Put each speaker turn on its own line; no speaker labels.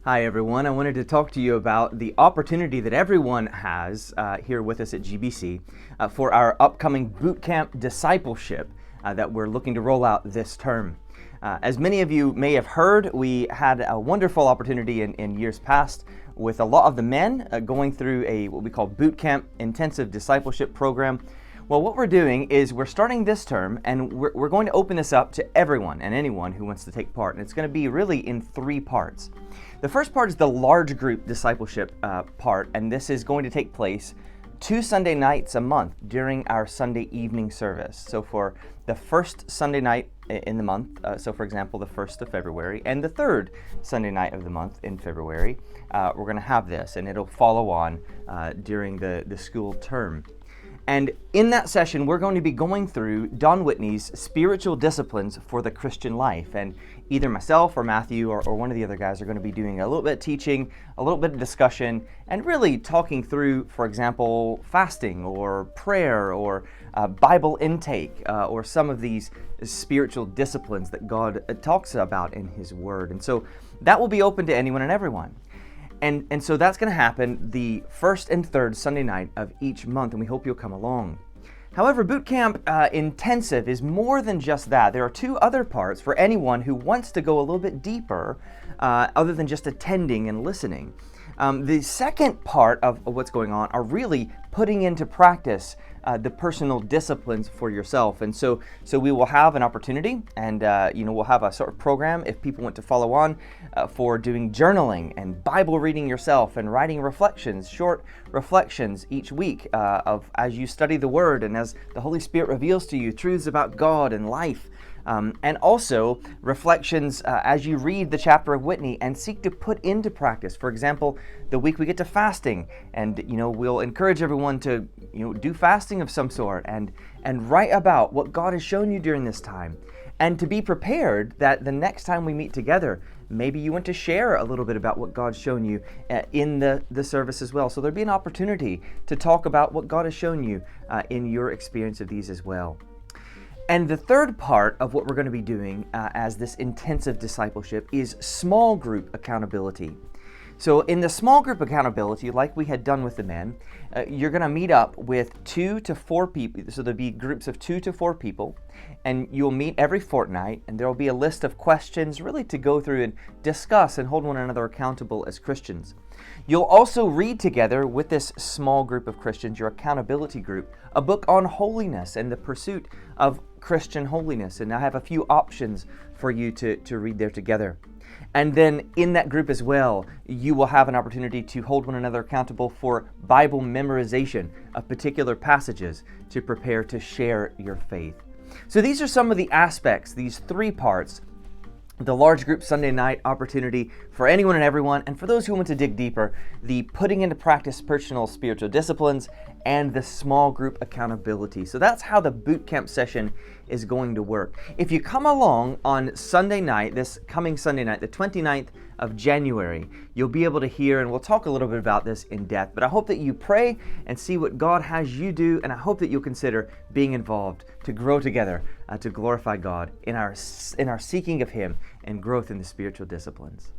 Hi everyone, I wanted to talk to you about the opportunity that everyone has here with us at GBC for our upcoming Bootcamp Discipleship that we're looking to roll out this term. As many of you may have heard, we had a wonderful opportunity in years past with a lot of the men going through what we call Bootcamp Intensive Discipleship Programme. Well, what we're doing is we're starting this term and we're going to open this up to everyone and anyone who wants to take part. And it's going to be really in three parts. The first part is the large group discipleship part, and this is going to take place 2 Sunday nights a month during our Sunday evening service. So for the first Sunday night in the month, so for example, the 1st of February, and the third Sunday night of the month in February, we're going to have this, and it'll follow on during the school term. And in that session, we're going to be going through Don Whitney's Spiritual Disciplines for the Christian Life. And either myself or Matthew or one of the other guys are going to be doing a little bit of teaching, a little bit of discussion, and really talking through, for example, fasting or prayer or Bible intake or some of these spiritual disciplines that God talks about in His Word. And so that will be open to anyone and everyone. And so that's going to happen the first and third Sunday night of each month, and we hope you'll come along. However, Bootcamp Intensive is more than just that. There are two other parts for anyone who wants to go a little bit deeper other than just attending and listening. The second part of what's going on are really putting into practice the personal disciplines for yourself. And so we will have an opportunity, and we'll have a sort of program if people want to follow on for doing journaling and Bible reading yourself and writing reflections, short reflections each week of as you study the Word and as the Holy Spirit reveals to you truths about God and life. And also reflections as you read the chapter of Whitney and seek to put into practice. For example, the week we get to fasting, and we'll encourage everyone to do fasting of some sort and write about what God has shown you during this time, and to be prepared that the next time we meet together, maybe you want to share a little bit about what God's shown you in the service as well. So there'll be an opportunity to talk about what God has shown you in your experience of these as well. And the third part of what we're going to be doing as this intensive discipleship is small group accountability. So in the small group accountability, like we had done with the men, you're going to meet up with 2 to 4 people. So there'll be groups of 2 to 4 people, and you'll meet every fortnight, and there'll be a list of questions really to go through and discuss and hold one another accountable as Christians. You'll also read together with this small group of Christians, your accountability group, a book on holiness and the pursuit of Christian holiness. And I have a few options for you to read there together. And then in that group as well, you will have an opportunity to hold one another accountable for Bible memorization of particular passages to prepare to share your faith. So these are some of the aspects, these 3 parts: the large group Sunday night opportunity for anyone and everyone, and for those who want to dig deeper, the putting into practice personal spiritual disciplines, and the small group accountability. So that's how the bootcamp session is going to work. If you come along on Sunday night, this coming Sunday night, the 29th of January, you'll be able to hear, and we'll talk a little bit about this in depth, but I hope that you pray and see what God has you do, and I hope that you'll consider being involved to grow together, to glorify God in our seeking of Him and growth in the spiritual disciplines.